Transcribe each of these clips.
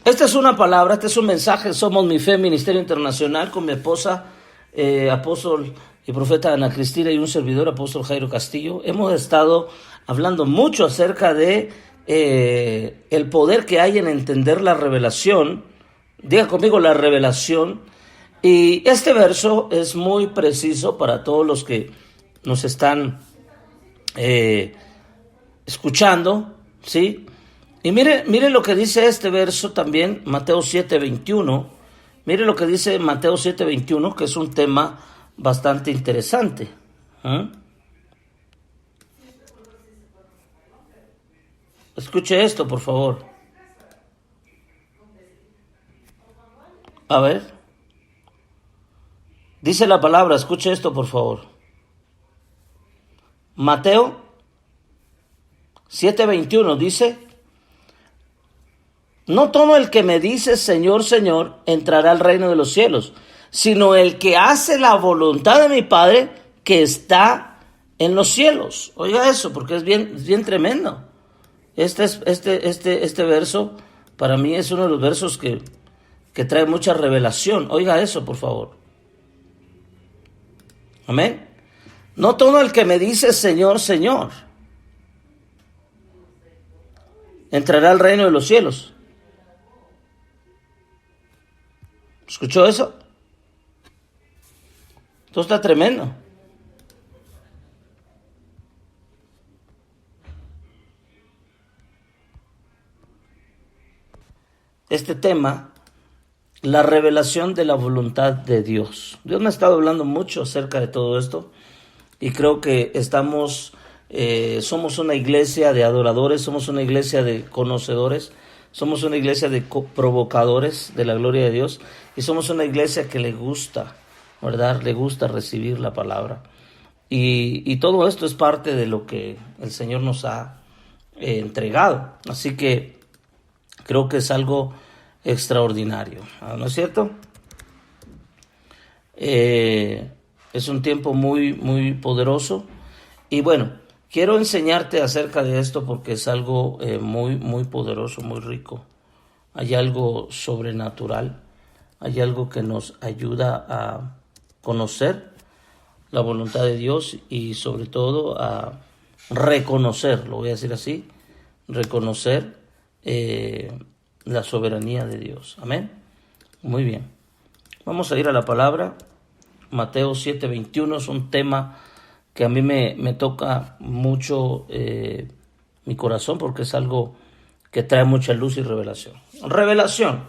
Esta es una palabra, este es un mensaje. Somos Mi Fe, Ministerio Internacional, con mi esposa, apóstol y profeta Ana Cristina, y un servidor, apóstol Jairo Castillo. Hemos estado hablando mucho acerca de el poder que hay en entender la revelación. Diga conmigo, la revelación. Y este verso es muy preciso para todos los que nos están escuchando, ¿sí? Y mire lo que dice este verso también, Mateo 7:21. Mire lo que dice Mateo 7:21, que es un tema bastante interesante. Escuche esto, por favor. A ver. Dice la palabra, escuche esto, por favor. Mateo 7:21 dice: no todo el que me dice Señor, Señor, entrará al reino de los cielos, sino el que hace la voluntad de mi Padre que está en los cielos. Oiga eso, porque es bien tremendo. Este verso para mí es uno de los versos que trae mucha revelación. Oiga eso, por favor. Amén. No todo el que me dice Señor, Señor, entrará al reino de los cielos. ¿Escuchó eso? Esto está tremendo. Este tema, la revelación de la voluntad de Dios. Dios me ha estado hablando mucho acerca de todo esto y creo que somos una iglesia de adoradores, somos una iglesia de conocedores, somos una iglesia de provocadores de la gloria de Dios y somos una iglesia que le gusta, ¿verdad? Le gusta recibir la palabra. Y todo esto es parte de lo que el Señor nos ha entregado. Así que creo que es algo extraordinario, ¿no es cierto? Es un tiempo muy poderoso y bueno, quiero enseñarte acerca de esto porque es algo muy poderoso, muy rico. Hay algo sobrenatural, hay algo que nos ayuda a conocer la voluntad de Dios y sobre todo a reconocer, lo voy a decir así, reconocer la soberanía de Dios. Amén. Muy bien. Vamos a ir a la palabra. Mateo 7:21 es un tema que a mí me toca mucho mi corazón porque es algo que trae mucha luz y revelación. Revelación.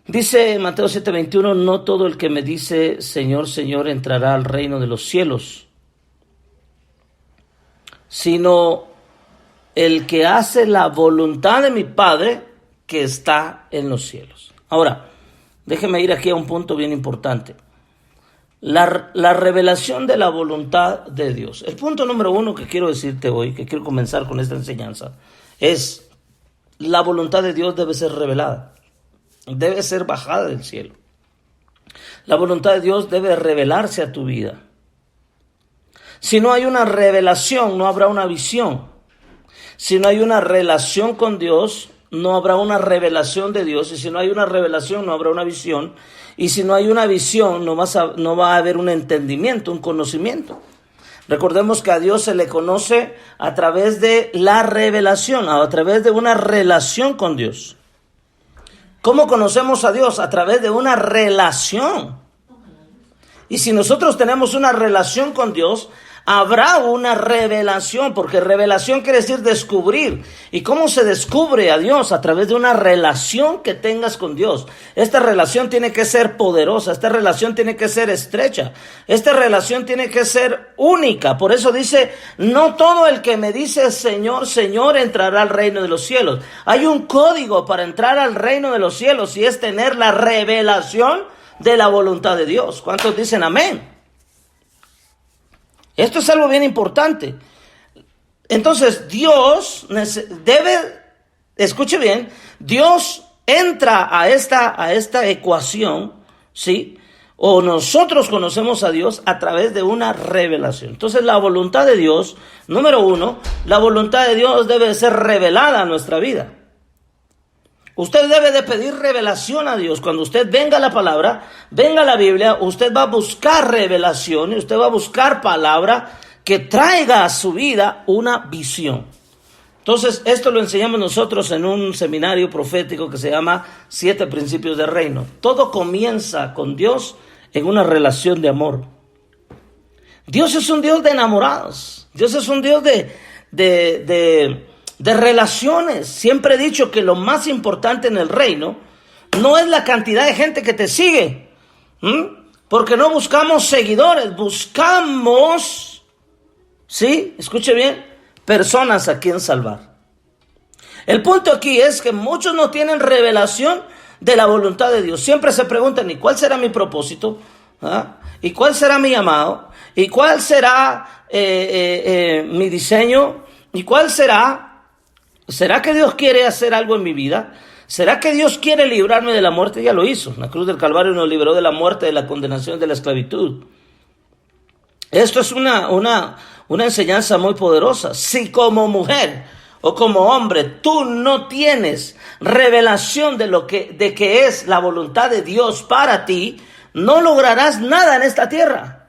Dice Mateo 7:21, no todo el que me dice Señor, Señor entrará al reino de los cielos, sino el que hace la voluntad de mi Padre que está en los cielos. Ahora, déjeme ir aquí a un punto bien importante. La revelación de la voluntad de Dios. El punto número uno que quiero decirte hoy, que quiero comenzar con esta enseñanza, es la voluntad de Dios debe ser revelada. Debe ser bajada del cielo. La voluntad de Dios debe revelarse a tu vida. Si no hay una revelación, no habrá una visión. Si no hay una relación con Dios, no habrá una revelación de Dios. Y si no hay una revelación, no habrá una visión. Y si no hay una visión, no va a haber un entendimiento, un conocimiento. Recordemos que a Dios se le conoce a través de la revelación, a través de una relación con Dios. ¿Cómo conocemos a Dios? A través de una relación. Y si nosotros tenemos una relación con Dios, habrá una revelación, porque revelación quiere decir descubrir. ¿Y cómo se descubre a Dios? A través de una relación que tengas con Dios. Esta relación tiene que ser poderosa, esta relación tiene que ser estrecha, esta relación tiene que ser única. Por eso dice, no todo el que me dice Señor, Señor entrará al reino de los cielos. Hay un código para entrar al reino de los cielos y es tener la revelación de la voluntad de Dios. ¿Cuántos dicen amén? Esto es algo bien importante. Entonces, Dios escuche bien, Dios entra a esta ecuación, ¿sí? O nosotros conocemos a Dios a través de una revelación. Entonces, la voluntad de Dios, número uno, la voluntad de Dios debe ser revelada a nuestra vida. Usted debe de pedir revelación a Dios. Cuando usted venga a la palabra, venga a la Biblia, usted va a buscar revelación y usted va a buscar palabra que traiga a su vida una visión. Entonces, esto lo enseñamos nosotros en un seminario profético que se llama 7 Principios del Reino. Todo comienza con Dios en una relación de amor. Dios es un Dios de enamorados. Dios es un Dios de relaciones. Siempre he dicho que lo más importante en el reino no es la cantidad de gente que te sigue. Porque no buscamos seguidores, buscamos, ¿sí? Escuche bien, personas a quien salvar. El punto aquí es que muchos no tienen revelación de la voluntad de Dios. Siempre se preguntan, ¿y cuál será mi propósito? ¿Y cuál será mi llamado? ¿Y cuál será mi diseño? ¿Y cuál será? ¿Será que Dios quiere hacer algo en mi vida? ¿Será que Dios quiere librarme de la muerte? Ya lo hizo. La cruz del Calvario nos libró de la muerte, de la condenación, de la esclavitud. Esto es una enseñanza muy poderosa. Si como mujer o como hombre tú no tienes revelación de que es la voluntad de Dios para ti, no lograrás nada en esta tierra.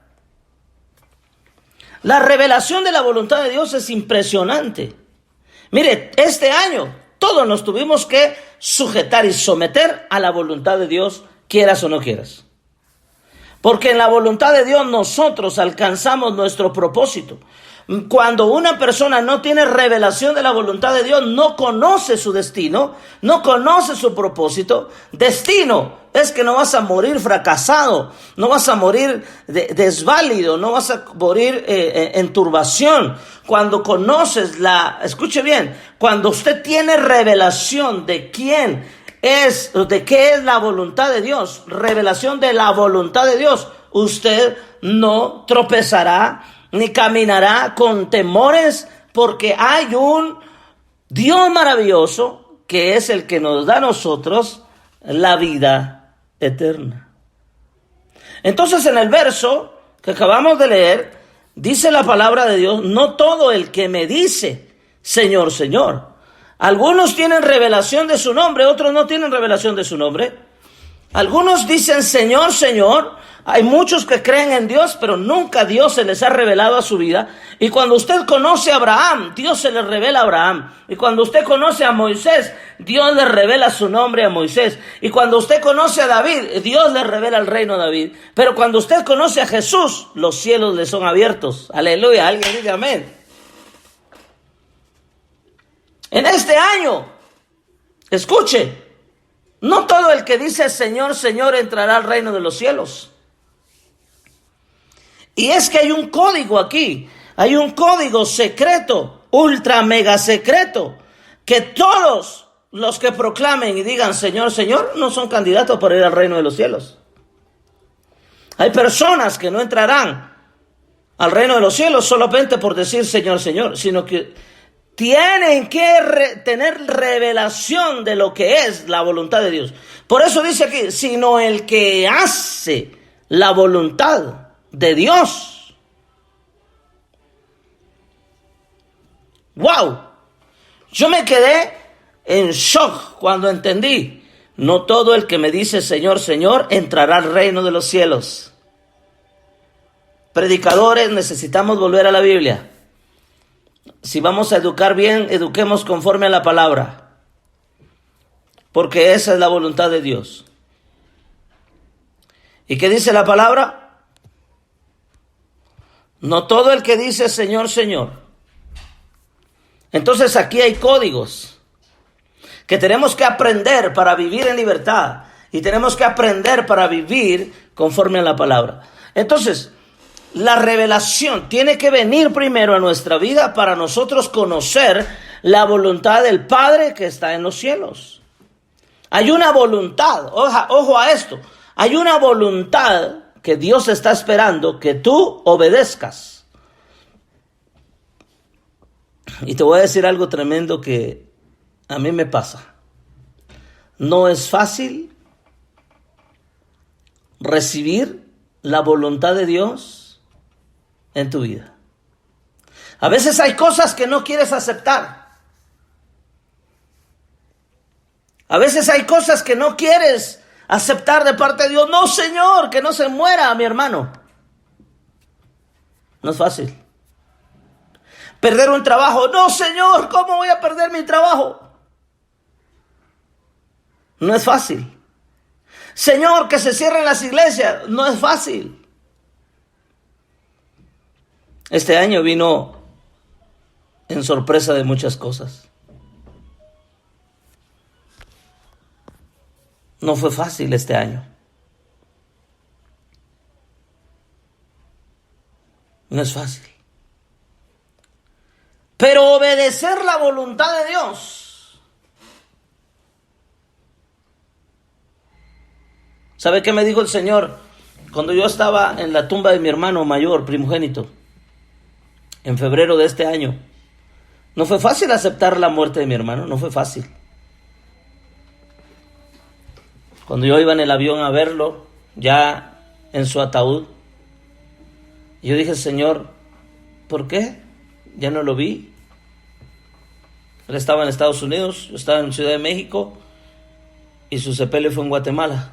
La revelación de la voluntad de Dios es impresionante. Mire, este año todos nos tuvimos que sujetar y someter a la voluntad de Dios, quieras o no quieras. Porque en la voluntad de Dios nosotros alcanzamos nuestro propósito. Cuando una persona no tiene revelación de la voluntad de Dios, no conoce su destino, no conoce su propósito. Destino es que no vas a morir fracasado, no vas a morir desválido, no vas a morir en turbación. Cuando conoces escuche bien, cuando usted tiene revelación de quién es, de qué es la voluntad de Dios, revelación de la voluntad de Dios, usted no tropezará ni caminará con temores, porque hay un Dios maravilloso que es el que nos da a nosotros la vida eterna. Entonces, en el verso que acabamos de leer, dice la palabra de Dios: no todo el que me dice Señor, Señor. Algunos tienen revelación de su nombre, otros no tienen revelación de su nombre. Algunos dicen Señor, Señor. Hay muchos que creen en Dios, pero nunca Dios se les ha revelado a su vida. Y cuando usted conoce a Abraham, Dios se le revela a Abraham. Y cuando usted conoce a Moisés, Dios le revela su nombre a Moisés. Y cuando usted conoce a David, Dios le revela el reino a David. Pero cuando usted conoce a Jesús, los cielos le son abiertos. Aleluya, alguien dice amén. En este año, escuche, no todo el que dice Señor, Señor entrará al reino de los cielos. Y es que hay un código aquí, hay un código secreto, ultra mega secreto, que todos los que proclamen y digan Señor, Señor, no son candidatos para ir al reino de los cielos. Hay personas que no entrarán al reino de los cielos solamente por decir Señor, Señor, sino que tienen que tener revelación de lo que es la voluntad de Dios. Por eso dice aquí, sino el que hace la voluntad de Dios. ¡Wow! Yo me quedé en shock cuando entendí. No todo el que me dice Señor, Señor entrará al reino de los cielos. Predicadores, necesitamos volver a la Biblia. Si vamos a educar bien, eduquemos conforme a la palabra. Porque esa es la voluntad de Dios. ¿Y qué dice la palabra? No todo el que dice Señor, Señor. Entonces aquí hay códigos que tenemos que aprender para vivir en libertad. Y tenemos que aprender para vivir conforme a la palabra. Entonces, la revelación tiene que venir primero a nuestra vida para nosotros conocer la voluntad del Padre que está en los cielos. Hay una voluntad, ojo a esto, hay una voluntad que Dios está esperando que tú obedezcas. Y te voy a decir algo tremendo que a mí me pasa. No es fácil recibir la voluntad de Dios en tu vida. A veces hay cosas que no quieres aceptar. A veces hay cosas que no quieres aceptar de parte de Dios. No, Señor, que no se muera mi hermano. No es fácil. Perder un trabajo. No, Señor, ¿cómo voy a perder mi trabajo? No es fácil. Señor, que se cierren las iglesias. No es fácil. Este año vino en sorpresa de muchas cosas. No fue fácil este año. No es fácil. Pero obedecer la voluntad de Dios. ¿Sabe qué me dijo el Señor cuando yo estaba en la tumba de mi hermano mayor, primogénito, en febrero de este año? No fue fácil aceptar la muerte de mi hermano, no fue fácil. Cuando yo iba en el avión a verlo, ya en su ataúd, yo dije, Señor, ¿por qué? Ya no lo vi. Él estaba en Estados Unidos, yo estaba en Ciudad de México y su sepelio fue en Guatemala.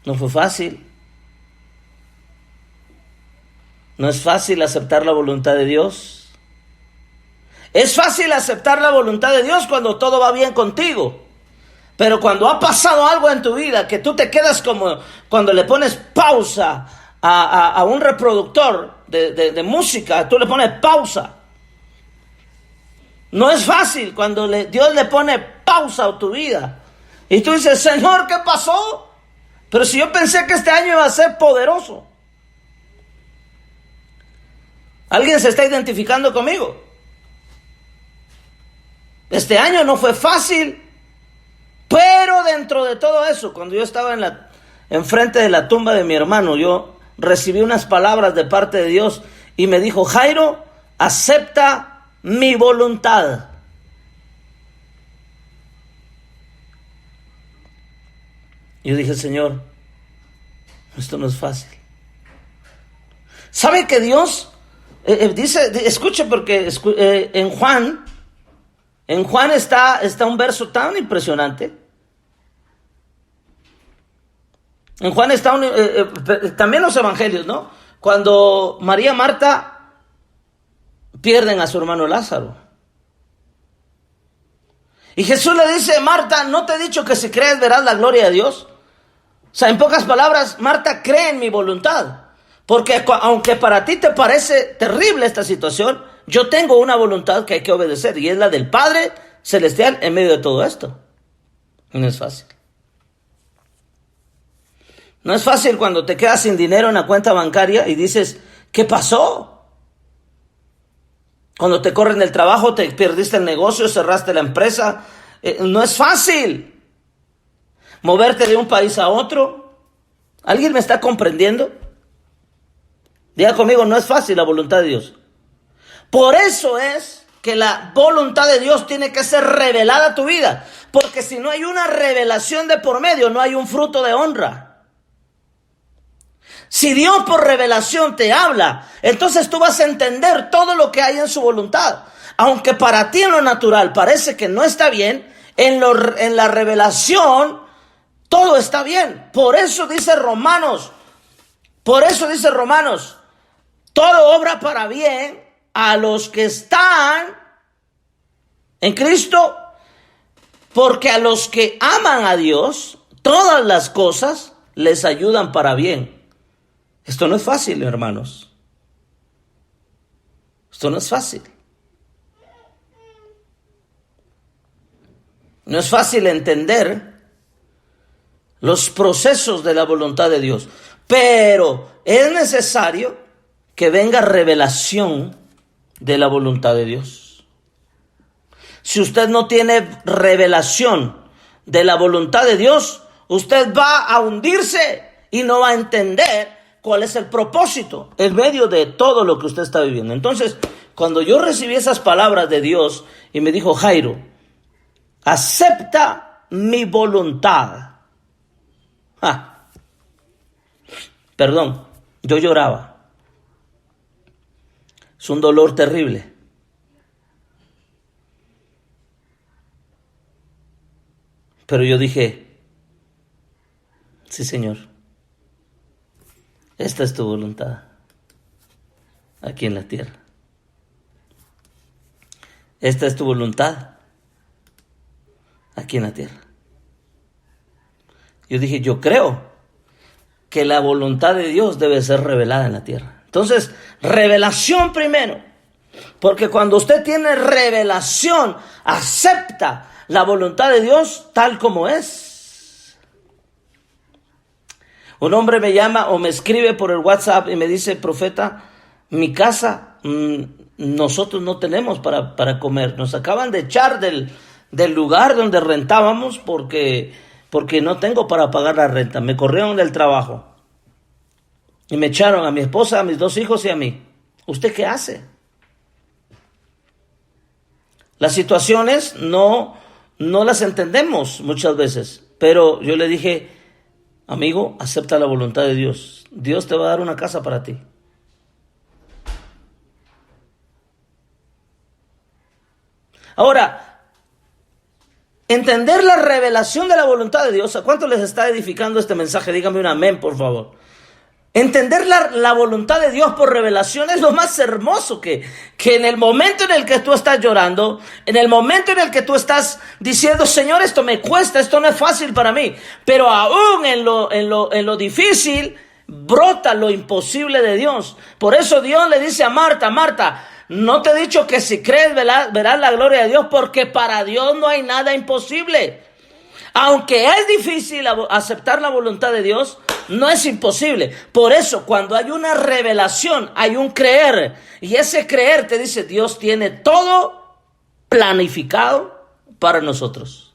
No fue fácil. No es fácil aceptar la voluntad de Dios. Es fácil aceptar la voluntad de Dios cuando todo va bien contigo. Pero cuando ha pasado algo en tu vida, que tú te quedas como cuando le pones pausa a un reproductor de música, tú le pones pausa. No es fácil cuando Dios le pone pausa a tu vida. Y tú dices, Señor, ¿qué pasó? Pero si yo pensé que este año iba a ser poderoso. ¿Alguien se está identificando conmigo? Este año no fue fácil. Pero dentro de todo eso, cuando yo estaba enfrente de la tumba de mi hermano, yo recibí unas palabras de parte de Dios y me dijo, Jairo, acepta mi voluntad. Y yo dije, Señor, esto no es fácil. ¿Sabe que Dios dice, escuche porque en Juan está un verso tan impresionante. En Juan está también los evangelios, ¿no? Cuando María y Marta pierden a su hermano Lázaro. Y Jesús le dice, Marta, ¿no te he dicho que si crees verás la gloria de Dios? O sea, en pocas palabras, Marta cree en mi voluntad. Porque aunque para ti te parece terrible esta situación, yo tengo una voluntad que hay que obedecer. Y es la del Padre Celestial en medio de todo esto. Y no es fácil. No es fácil cuando te quedas sin dinero en la cuenta bancaria y dices, ¿qué pasó? Cuando te corren del trabajo, te perdiste el negocio, cerraste la empresa. No es fácil moverte de un país a otro. ¿Alguien me está comprendiendo? Diga conmigo, no es fácil la voluntad de Dios. Por eso es que la voluntad de Dios tiene que ser revelada a tu vida. Porque si no hay una revelación de por medio, no hay un fruto de honra. Si Dios por revelación te habla, entonces tú vas a entender todo lo que hay en su voluntad. Aunque para ti en lo natural parece que no está bien, en la revelación todo está bien. Por eso dice Romanos, todo obra para bien a los que están en Cristo, porque a los que aman a Dios, todas las cosas les ayudan para bien. Esto no es fácil, hermanos. Esto no es fácil. No es fácil entender los procesos de la voluntad de Dios, pero es necesario que venga revelación de la voluntad de Dios. Si usted no tiene revelación de la voluntad de Dios, usted va a hundirse y no va a entender cuál es el propósito en medio de todo lo que usted está viviendo. Entonces, cuando yo recibí esas palabras de Dios y me dijo, Jairo, acepta mi voluntad. Perdón, yo lloraba. Es un dolor terrible. Pero yo dije, sí, Señor, esta es tu voluntad aquí en la tierra. Esta es tu voluntad aquí en la tierra. Yo dije, yo creo que la voluntad de Dios debe ser revelada en la tierra. Entonces, revelación primero. Porque cuando usted tiene revelación, acepta la voluntad de Dios tal como es. Un hombre me llama o me escribe por el WhatsApp y me dice, profeta, mi casa, nosotros no tenemos para comer. Nos acaban de echar del lugar donde rentábamos porque no tengo para pagar la renta. Me corrieron del trabajo y me echaron a mi esposa, a mis 2 hijos y a mí. ¿Usted qué hace? Las situaciones no las entendemos muchas veces, pero yo le dije, amigo, acepta la voluntad de Dios. Dios te va a dar una casa para ti. Ahora, entender la revelación de la voluntad de Dios, ¿a cuánto les está edificando este mensaje? Dígame un amén, por favor. Entender la voluntad de Dios por revelación es lo más hermoso que en el momento en el que tú estás llorando, en el momento en el que tú estás diciendo, Señor, esto me cuesta, esto no es fácil para mí, pero aún en lo difícil brota lo imposible de Dios. Por eso Dios le dice a Marta, Marta, no te he dicho que si crees verás la gloria de Dios, porque para Dios no hay nada imposible. Aunque es difícil aceptar la voluntad de Dios, no es imposible. Por eso, cuando hay una revelación, hay un creer. Y ese creer te dice, Dios tiene todo planificado para nosotros.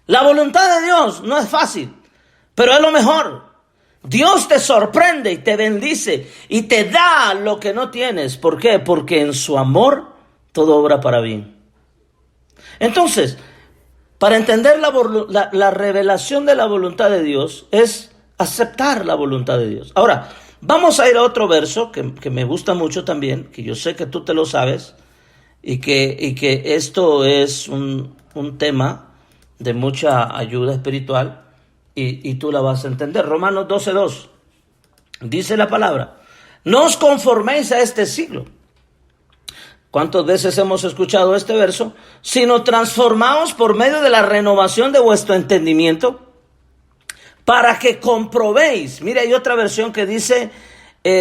La voluntad de Dios no es fácil, pero es lo mejor. Dios te sorprende y te bendice y te da lo que no tienes. ¿Por qué? Porque en su amor todo obra para bien. Entonces, para entender la revelación de la voluntad de Dios es aceptar la voluntad de Dios. Ahora, vamos a ir a otro verso que me gusta mucho también, que yo sé que tú te lo sabes, y que esto es un tema de mucha ayuda espiritual, y tú la vas a entender. Romanos 12:2, dice la palabra, no os conforméis a este siglo. ¿Cuántas veces hemos escuchado este verso? Sino transformaos por medio de la renovación de vuestro entendimiento, para que comprobéis. Mire, hay otra versión que dice,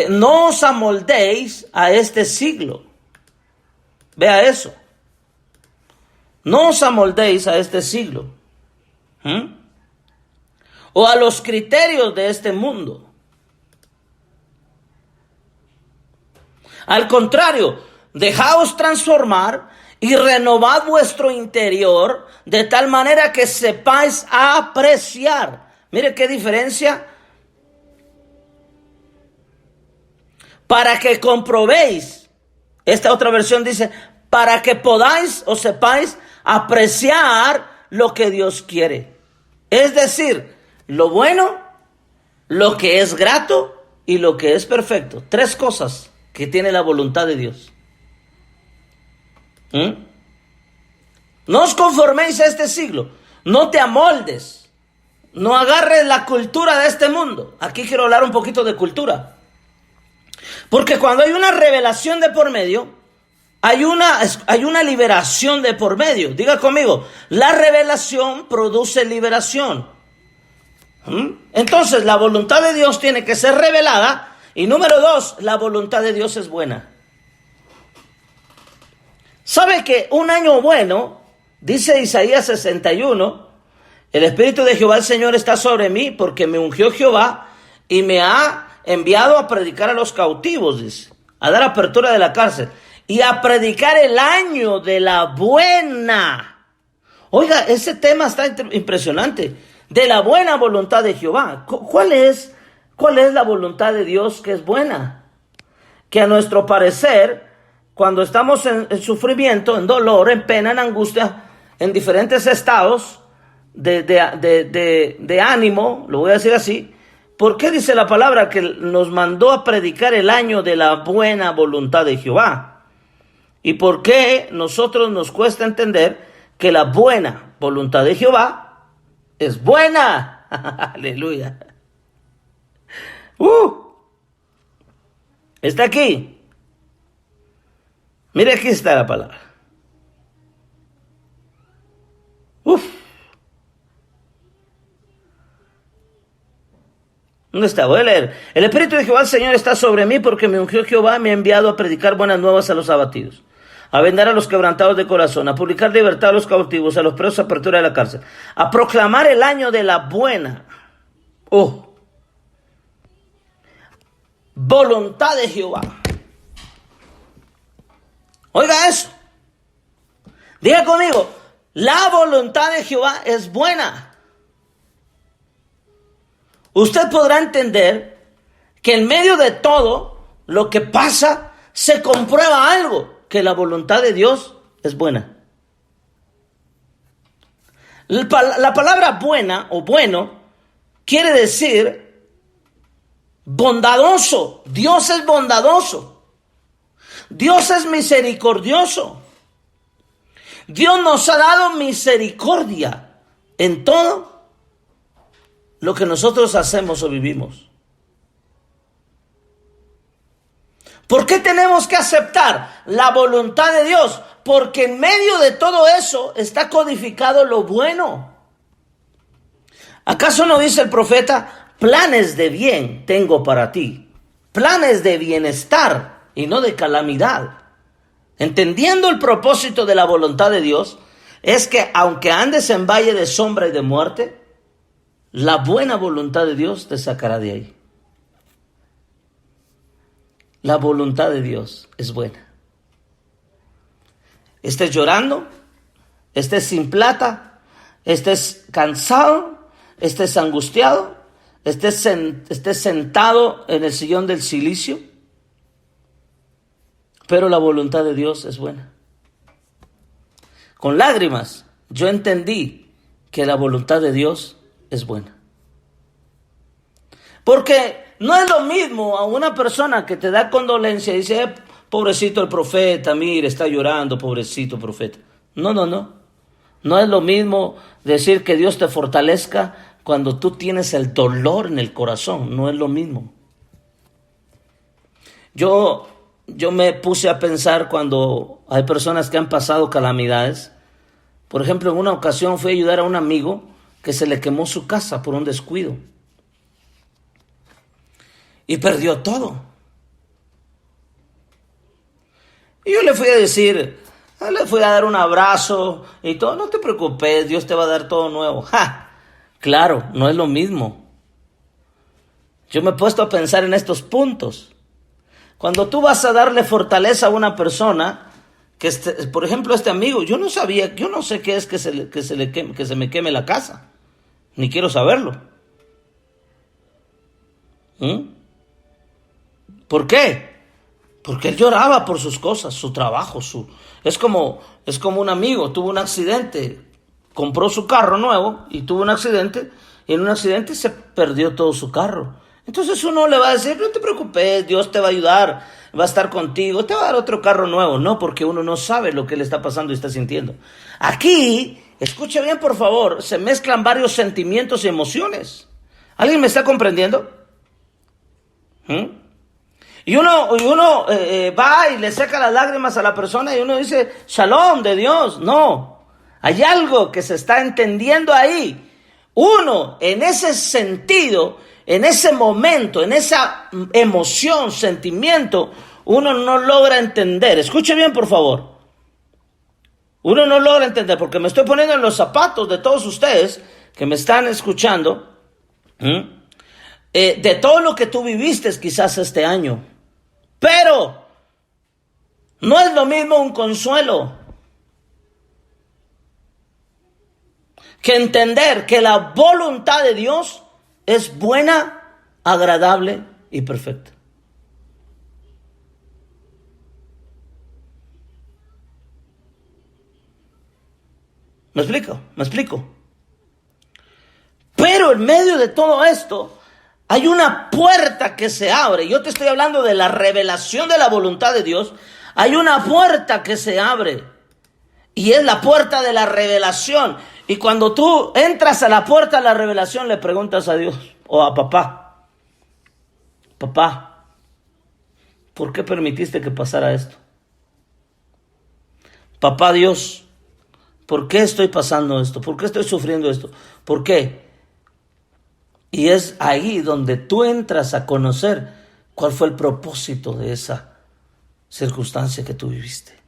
no os amoldéis a este siglo. Vea eso. No os amoldéis a este siglo. O a los criterios de este mundo. Al contrario, dejaos transformar y renovad vuestro interior de tal manera que sepáis apreciar. Mire qué diferencia. Para que comprobéis. Esta otra versión dice, para que podáis o sepáis apreciar lo que Dios quiere. Es decir, lo bueno, lo que es grato y lo que es perfecto. 3 cosas que tiene la voluntad de Dios. No os conforméis a este siglo. No te amoldes. No agarres la cultura de este mundo. Aquí quiero hablar un poquito de cultura. Porque cuando hay una revelación de por medio, hay una liberación de por medio. Diga conmigo, la revelación produce liberación. Entonces la voluntad de Dios tiene que ser revelada. Y número 2, la voluntad de Dios es buena. ¿Sabe que un año bueno, dice Isaías 61, el Espíritu de Jehová el Señor está sobre mí porque me ungió Jehová y me ha enviado a predicar a los cautivos, dice, a dar apertura de la cárcel y a predicar el año de la buena. Oiga, ese tema está impresionante, de la buena voluntad de Jehová. ¿Cuál es la voluntad de Dios que es buena? Que a nuestro parecer, cuando estamos en sufrimiento, en dolor, en pena, en angustia, en diferentes estados de ánimo, lo voy a decir así, ¿por qué dice la palabra que nos mandó a predicar el año de la buena voluntad de Jehová? ¿Y por qué nosotros nos cuesta entender que la buena voluntad de Jehová es buena. Aleluya. Está aquí. Mire, aquí está la palabra. ¿Dónde está? Voy a leer. El Espíritu de Jehová, el Señor, está sobre mí porque me ungió Jehová, me ha enviado a predicar buenas nuevas a los abatidos, a vendar a los quebrantados de corazón, a publicar libertad a los cautivos, a los presos apertura de la cárcel, a proclamar el año de la buena voluntad de Jehová. Oiga eso. Diga conmigo, la voluntad de Jehová es buena. Usted podrá entender que en medio de todo lo que pasa se comprueba algo, que la voluntad de Dios es buena. La palabra buena o bueno quiere decir bondadoso. Dios es bondadoso. Dios es misericordioso. Dios nos ha dado misericordia en todo lo que nosotros hacemos o vivimos. ¿Por qué tenemos que aceptar la voluntad de Dios? Porque en medio de todo eso está codificado lo bueno. ¿Acaso no dice el profeta, planes de bien tengo para ti, planes de bienestar y no de calamidad? Entendiendo el propósito de la voluntad de Dios, es que aunque andes en valle de sombra y de muerte, la buena voluntad de Dios te sacará de ahí. La voluntad de Dios es buena. Estés llorando, estés sin plata, estés cansado, estés angustiado, estés sentado en el sillón del cilicio, pero la voluntad de Dios es buena. Con lágrimas yo entendí que la voluntad de Dios es buena. Porque no es lo mismo a una persona que te da condolencia y dice, pobrecito el profeta, mire, está llorando, pobrecito profeta. No. No es lo mismo decir que Dios te fortalezca cuando tú tienes el dolor en el corazón. No es lo mismo. Yo me puse a pensar cuando hay personas que han pasado calamidades. Por ejemplo, en una ocasión fui a ayudar a un amigo que se le quemó su casa por un descuido. Y perdió todo. Y yo le fui a decir, le fui a dar un abrazo y todo. No te preocupes, Dios te va a dar todo nuevo. Claro, no es lo mismo. Yo me he puesto a pensar en estos puntos. Cuando tú vas a darle fortaleza a una persona, por ejemplo, este amigo, yo no sé qué es que se me queme la casa. Ni quiero saberlo. ¿Por qué? Porque él lloraba por sus cosas, su trabajo, es como un amigo, tuvo un accidente, compró su carro nuevo y tuvo un accidente, y en un accidente se perdió todo su carro. Entonces uno le va a decir, no te preocupes, Dios te va a ayudar, va a estar contigo, te va a dar otro carro nuevo. No, porque uno no sabe lo que le está pasando y está sintiendo. Aquí, escuche bien por favor, se mezclan varios sentimientos y emociones. ¿Alguien me está comprendiendo? Y uno va y le saca las lágrimas a la persona y uno dice, shalom de Dios. No, hay algo que se está entendiendo ahí. Uno, en ese sentido, en ese momento, en esa emoción, sentimiento, uno no logra entender. Escuche bien, por favor. Uno no logra entender, porque me estoy poniendo en los zapatos de todos ustedes que me están escuchando, de todo lo que tú viviste quizás este año. Pero no es lo mismo un consuelo que entender que la voluntad de Dios es buena, agradable y perfecta. ¿Me explico? Pero en medio de todo esto hay una puerta que se abre. Yo te estoy hablando de la revelación de la voluntad de Dios. Hay una puerta que se abre Y es la puerta de la revelación. Y cuando tú entras a la puerta de la revelación, le preguntas a Dios o a papá: papá, ¿por qué permitiste que pasara esto? Papá Dios, ¿por qué estoy pasando esto? ¿Por qué estoy sufriendo esto? ¿Por qué? Y es ahí donde tú entras a conocer cuál fue el propósito de esa circunstancia que tú viviste.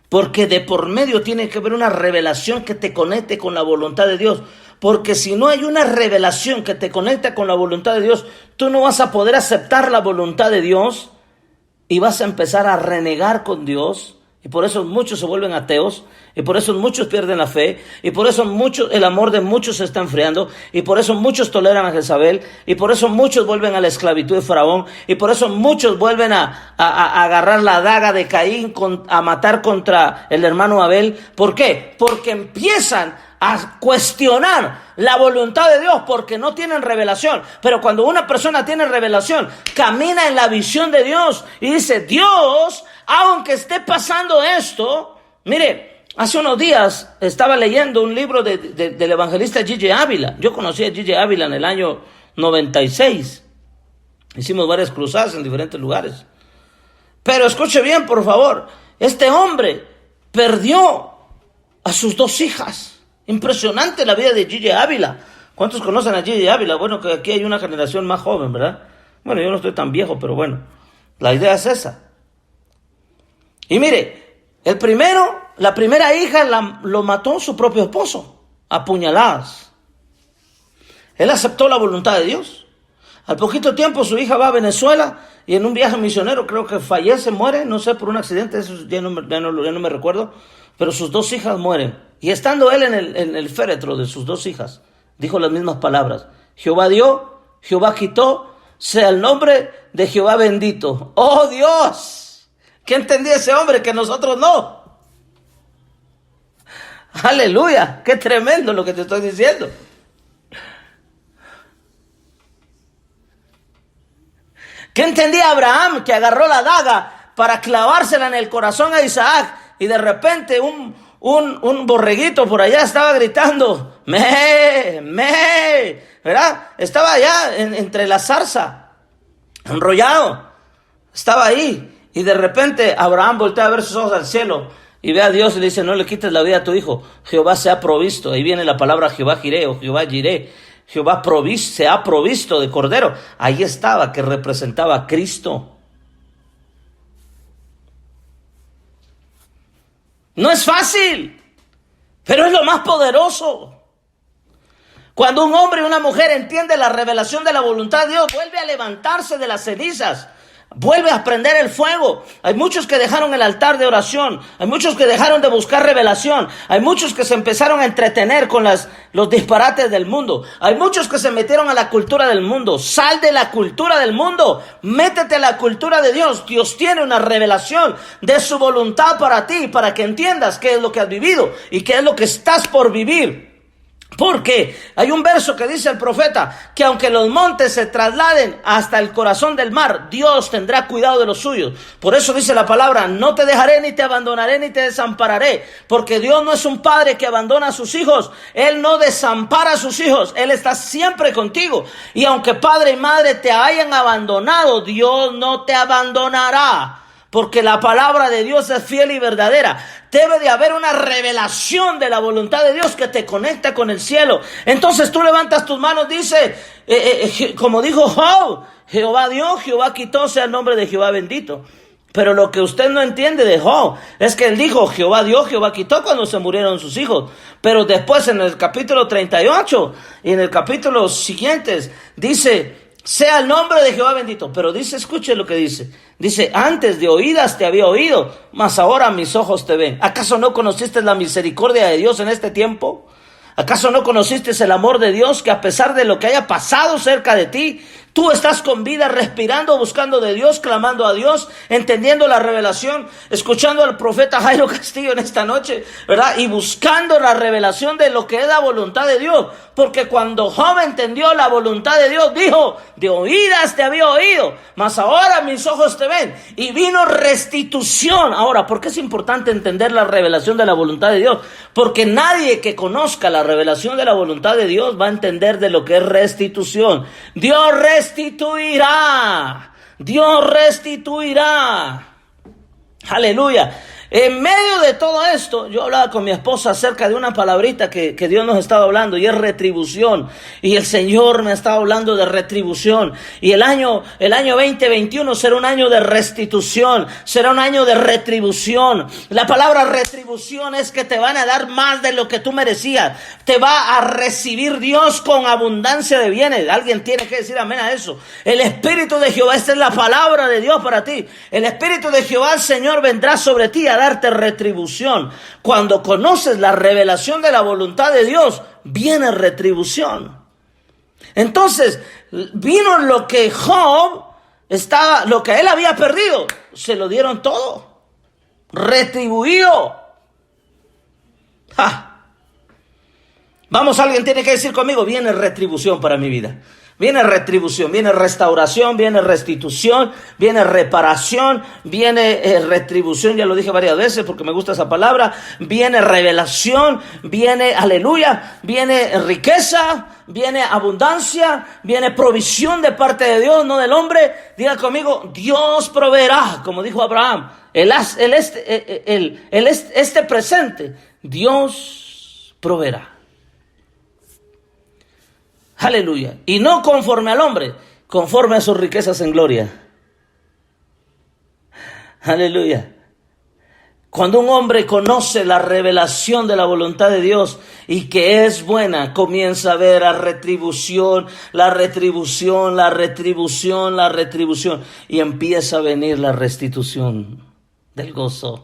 Porque de por medio tiene que haber una revelación que te conecte con la voluntad de Dios. Porque si no hay una revelación que te conecte con la voluntad de Dios, tú no vas a poder aceptar la voluntad de Dios y vas a empezar a renegar con Dios. Y por eso muchos se vuelven ateos, y por eso muchos pierden la fe, y por eso el amor de muchos se está enfriando, y por eso muchos toleran a Jezabel, y por eso muchos vuelven a la esclavitud de Faraón, y por eso muchos vuelven a agarrar la daga de Caín, a matar contra el hermano Abel. ¿Por qué? Porque empiezan a cuestionar la voluntad de Dios porque no tienen revelación. Pero cuando una persona tiene revelación, camina en la visión de Dios y dice: Dios, aunque esté pasando esto, mire, hace unos días estaba leyendo un libro del evangelista Gigi Ávila. Yo conocí a Gigi Ávila en el año 96. Hicimos varias cruzadas en diferentes lugares. Pero escuche bien, por favor. Este hombre perdió a sus 2 hijas. Impresionante la vida de Gigi Ávila. ¿Cuántos conocen a Gigi Ávila? Bueno, que aquí hay una generación más joven, ¿verdad? Bueno, yo no estoy tan viejo, pero bueno, la idea es esa. Y mire, la primera hija lo mató su propio esposo, a puñaladas. Él aceptó la voluntad de Dios. Al poquito tiempo su hija va a Venezuela y en un viaje misionero creo que fallece, muere, no sé, por un accidente, eso ya no me recuerdo, pero sus 2 hijas mueren. Y estando él en el féretro de sus 2 hijas, dijo las mismas palabras: Jehová dio, Jehová quitó, sea el nombre de Jehová bendito. ¡Oh Dios! ¿Qué entendía ese hombre que nosotros no? ¡Aleluya! ¡Qué tremendo lo que te estoy diciendo! ¿Qué entendía Abraham, que agarró la daga para clavársela en el corazón a Isaac y de repente un borreguito por allá estaba gritando: ¿verdad? Estaba allá entre la zarza, enrollado, estaba ahí, y de repente Abraham voltea a ver sus ojos al cielo y ve a Dios y le dice: no le quites la vida a tu hijo, Jehová se ha provisto. Ahí viene la palabra Jehová Jireh o Jehová Jireh. Jehová se ha provisto de cordero. Ahí estaba, que representaba a Cristo. No es fácil, pero es lo más poderoso. Cuando un hombre y una mujer entiende la revelación de la voluntad de Dios, vuelve a levantarse de las cenizas, vuelve a prender el fuego. Hay muchos que dejaron el altar de oración, hay muchos que dejaron de buscar revelación, hay muchos que se empezaron a entretener con los disparates del mundo, hay muchos que se metieron a la cultura del mundo. Sal de la cultura del mundo, métete a la cultura de Dios. Dios tiene una revelación de su voluntad para ti, para que entiendas qué es lo que has vivido y qué es lo que estás por vivir. Porque hay un verso que dice el profeta que aunque los montes se trasladen hasta el corazón del mar, Dios tendrá cuidado de los suyos. Por eso dice la palabra: no te dejaré, ni te abandonaré, ni te desampararé. Porque Dios no es un padre que abandona a sus hijos. Él no desampara a sus hijos. Él está siempre contigo. Y aunque padre y madre te hayan abandonado, Dios no te abandonará. Porque la palabra de Dios es fiel y verdadera. Debe de haber una revelación de la voluntad de Dios que te conecta con el cielo. Entonces tú levantas tus manos, dice, como dijo Job: Jehová dio, Jehová quitó, sea el nombre de Jehová bendito. Pero lo que usted no entiende de Job es que él dijo: Jehová dio, Jehová quitó, cuando se murieron sus hijos. Pero después en el capítulo 38 y en el capítulo siguientes dice: sea el nombre de Jehová bendito. Pero dice, escuche lo que dice. Dice: antes de oídas te había oído, mas ahora mis ojos te ven. ¿Acaso no conociste la misericordia de Dios en este tiempo? ¿Acaso no conociste el amor de Dios, que a pesar de lo que haya pasado cerca de ti, Tú estás con vida, respirando, buscando de Dios, clamando a Dios, entendiendo la revelación, escuchando al profeta Jairo Castillo en esta noche, ¿verdad? Y buscando la revelación de lo que es la voluntad de Dios. Porque cuando Job entendió la voluntad de Dios, dijo: de oídas te había oído, mas ahora mis ojos te ven. Y vino restitución. Ahora, ¿por qué es importante entender la revelación de la voluntad de Dios? Porque nadie que conozca la revelación de la voluntad de Dios va a entender de lo que es restitución. Dios restituirá. Dios restituirá. Aleluya. En medio de todo esto, yo hablaba con mi esposa acerca de una palabrita que Dios nos estaba hablando, y es retribución. Y el Señor me estaba hablando de retribución. Y el año 2021 será un año de restitución, será un año de retribución. La palabra retribución es que te van a dar más de lo que tú merecías. Te va a recibir Dios con abundancia de bienes. Alguien tiene que decir amén a eso. El Espíritu de Jehová, esta es la palabra de Dios para ti. El Espíritu de Jehová, el Señor, vendrá sobre ti a darte retribución. Cuando conoces la revelación de la voluntad de Dios, viene retribución. Entonces, vino lo que Job lo que él había perdido, se lo dieron todo. Retribuido. Vamos, alguien tiene que decir conmigo: viene retribución para mi vida. Viene retribución, viene restauración, viene restitución, viene reparación, viene retribución, ya lo dije varias veces porque me gusta esa palabra, viene revelación, viene aleluya, viene riqueza, viene abundancia, viene provisión de parte de Dios, no del hombre. Diga conmigo: Dios proveerá, como dijo Abraham, este presente, Dios proveerá. Aleluya. Y no conforme al hombre, conforme a sus riquezas en gloria. Aleluya. Cuando un hombre conoce la revelación de la voluntad de Dios y que es buena, comienza a ver la retribución, la retribución, la retribución, la retribución. Y empieza a venir la restitución del gozo.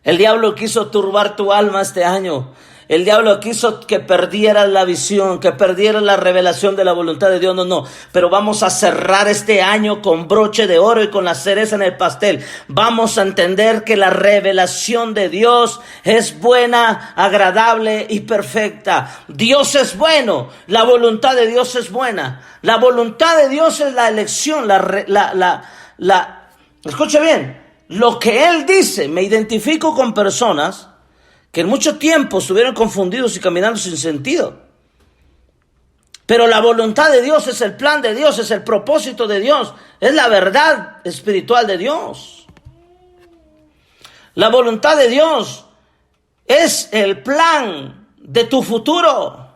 El diablo quiso turbar tu alma este año. El diablo quiso que perdieras la visión, que perdieras la revelación de la voluntad de Dios. No. Pero vamos a cerrar este año con broche de oro y con la cereza en el pastel. Vamos a entender que la revelación de Dios es buena, agradable y perfecta. Dios es bueno. La voluntad de Dios es buena. La voluntad de Dios es la elección, escuche bien. Lo que Él dice, me identifico con personas que en mucho tiempo estuvieron confundidos y caminando sin sentido. Pero la voluntad de Dios es el plan de Dios, es el propósito de Dios, es la verdad espiritual de Dios. La voluntad de Dios es el plan de tu futuro.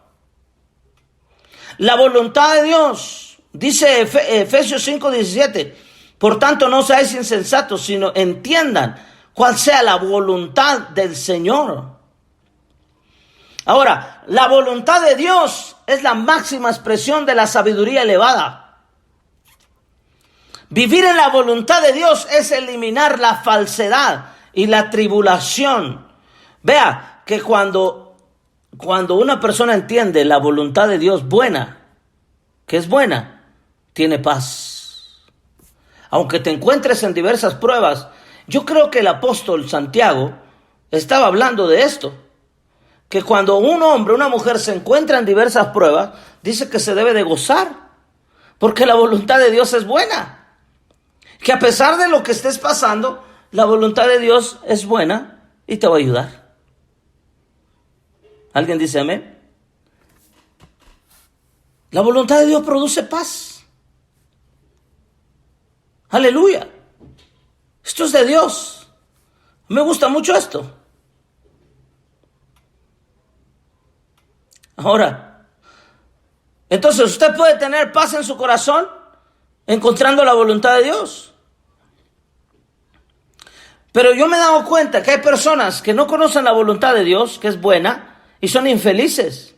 La voluntad de Dios, dice Efesios 5:17, por tanto no seáis insensatos, sino entiendan cuál sea la voluntad del Señor. Ahora, la voluntad de Dios es la máxima expresión de la sabiduría elevada. Vivir en la voluntad de Dios es eliminar la falsedad y la tribulación. Vea que cuando una persona entiende la voluntad de Dios buena, que es buena, tiene paz. Aunque te encuentres en diversas pruebas, yo creo que el apóstol Santiago estaba hablando de esto. Que cuando un hombre, una mujer se encuentra en diversas pruebas, dice que se debe de gozar, porque la voluntad de Dios es buena. Que a pesar de lo que estés pasando, la voluntad de Dios es buena y te va a ayudar. ¿Alguien dice amén? La voluntad de Dios produce paz. Aleluya. Esto es de Dios. Me gusta mucho esto. Ahora, entonces usted puede tener paz en su corazón encontrando la voluntad de Dios. Pero yo me he dado cuenta que hay personas que no conocen la voluntad de Dios, que es buena, y son infelices.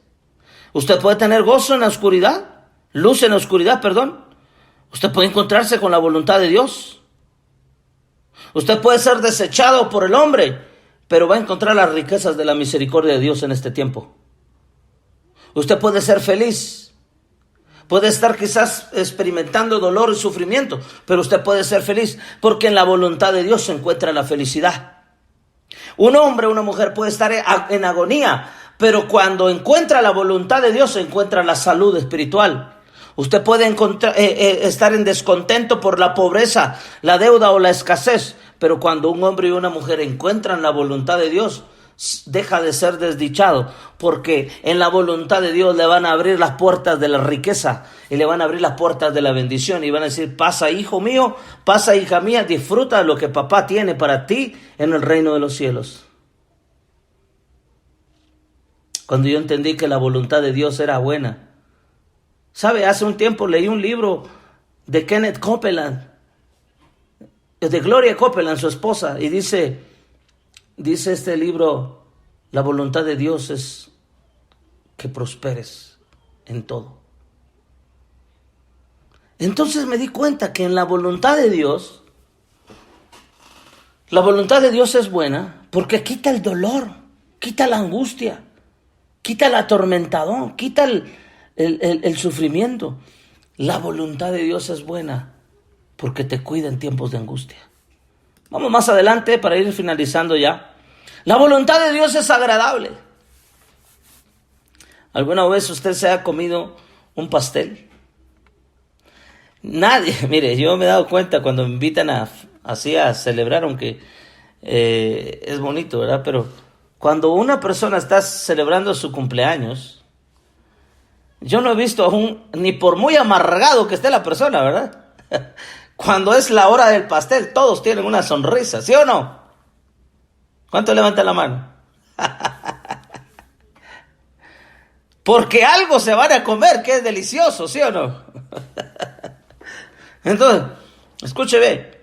Usted puede tener gozo en la oscuridad, luz en la oscuridad, perdón. Usted puede encontrarse con la voluntad de Dios. Usted puede ser desechado por el hombre, pero va a encontrar las riquezas de la misericordia de Dios en este tiempo. Usted puede ser feliz. Puede estar quizás experimentando dolor y sufrimiento, pero usted puede ser feliz porque en la voluntad de Dios se encuentra la felicidad. Un hombre o una mujer puede estar en agonía, pero cuando encuentra la voluntad de Dios se encuentra la salud espiritual. Usted puede estar en descontento por la pobreza, la deuda o la escasez, pero cuando un hombre y una mujer encuentran la voluntad de Dios, deja de ser desdichado, porque en la voluntad de Dios le van a abrir las puertas de la riqueza y le van a abrir las puertas de la bendición y van a decir: pasa, hijo mío, pasa, hija mía, disfruta de lo que papá tiene para ti en el reino de los cielos. Cuando yo entendí que la voluntad de Dios era buena, ¿sabe? Hace un tiempo leí un libro de Kenneth Copeland, de Gloria Copeland, su esposa, y dice este libro: la voluntad de Dios es que prosperes en todo. Entonces me di cuenta que en la voluntad de Dios es buena porque quita el dolor, quita la angustia, quita el atormentador, quita el sufrimiento. La voluntad de Dios es buena porque te cuida en tiempos de angustia. Vamos más adelante para ir finalizando ya. La voluntad de Dios es agradable. ¿Alguna vez usted se ha comido un pastel? Nadie, mire, yo me he dado cuenta cuando me invitan así a celebrar, aunque es bonito, ¿verdad? Pero cuando una persona está celebrando su cumpleaños, yo no he visto aún, ni por muy amargado que esté la persona, ¿verdad? Cuando es la hora del pastel, todos tienen una sonrisa, ¿sí o no? ¿Cuántos levantan la mano? Porque algo se van a comer que es delicioso, ¿sí o no? Entonces, escúcheme.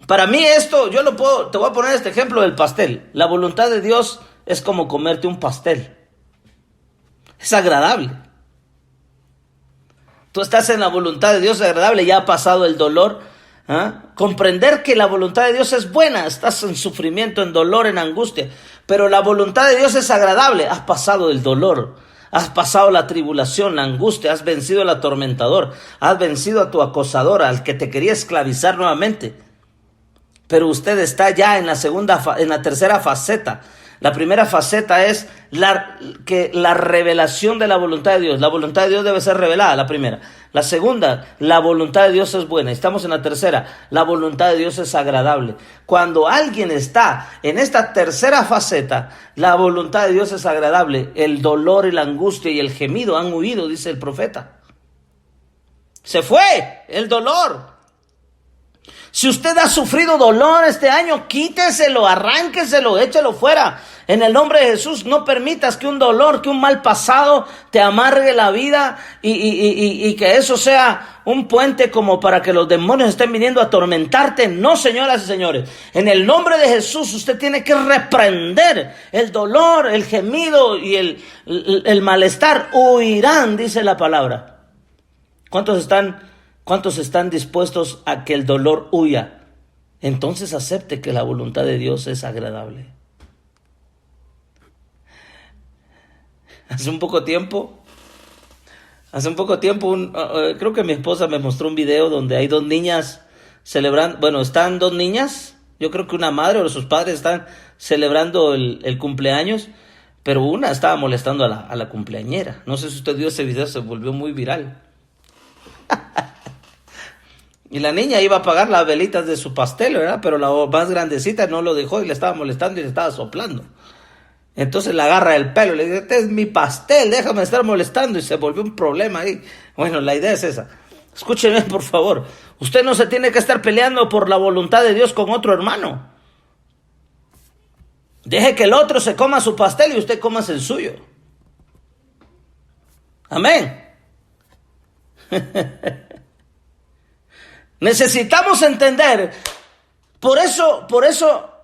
Para mí esto, te voy a poner este ejemplo del pastel. La voluntad de Dios es como comerte un pastel. Es agradable. Tú estás en la voluntad de Dios, es agradable, ya ha pasado el dolor. Comprender que la voluntad de Dios es buena. Estás en sufrimiento, en dolor, en angustia, pero la voluntad de Dios es agradable. Has pasado el dolor, has pasado la tribulación, la angustia, has vencido al atormentador, has vencido a tu acosador, al que te quería esclavizar nuevamente. Pero usted está ya en la tercera faceta. La primera faceta es la revelación de la voluntad de Dios. La voluntad de Dios debe ser revelada, la primera. La segunda, la voluntad de Dios es buena. Estamos en la tercera, la voluntad de Dios es agradable. Cuando alguien está en esta tercera faceta, la voluntad de Dios es agradable. El dolor y la angustia y el gemido han huido, dice el profeta. Se fue el dolor. Si usted ha sufrido dolor este año, quíteselo, arránqueselo, échelo fuera. En el nombre de Jesús, no permitas que un dolor, que un mal pasado te amargue la vida y que eso sea un puente como para que los demonios estén viniendo a atormentarte. No, señoras y señores. En el nombre de Jesús, usted tiene que reprender el dolor, el gemido y el malestar. Huirán, dice la palabra. ¿Cuántos están dispuestos a que el dolor huya? Entonces acepte que la voluntad de Dios es agradable. Hace un poco tiempo, creo que mi esposa me mostró un video donde hay dos niñas celebrando, están dos niñas, yo creo que una madre o sus padres están celebrando el cumpleaños, pero una estaba molestando a la cumpleañera. No sé si usted vio ese video, se volvió muy viral. Y la niña iba a apagar las velitas de su pastel, ¿verdad? Pero la más grandecita no lo dejó y le estaba molestando y le estaba soplando. Entonces la agarra el pelo y le dice: este es mi pastel, déjame estar molestando. Y se volvió un problema ahí. Bueno, la idea es esa. Escúcheme, por favor. Usted no se tiene que estar peleando por la voluntad de Dios con otro hermano. Deje que el otro se coma su pastel y usted coma el suyo. Amén. Necesitamos entender, por eso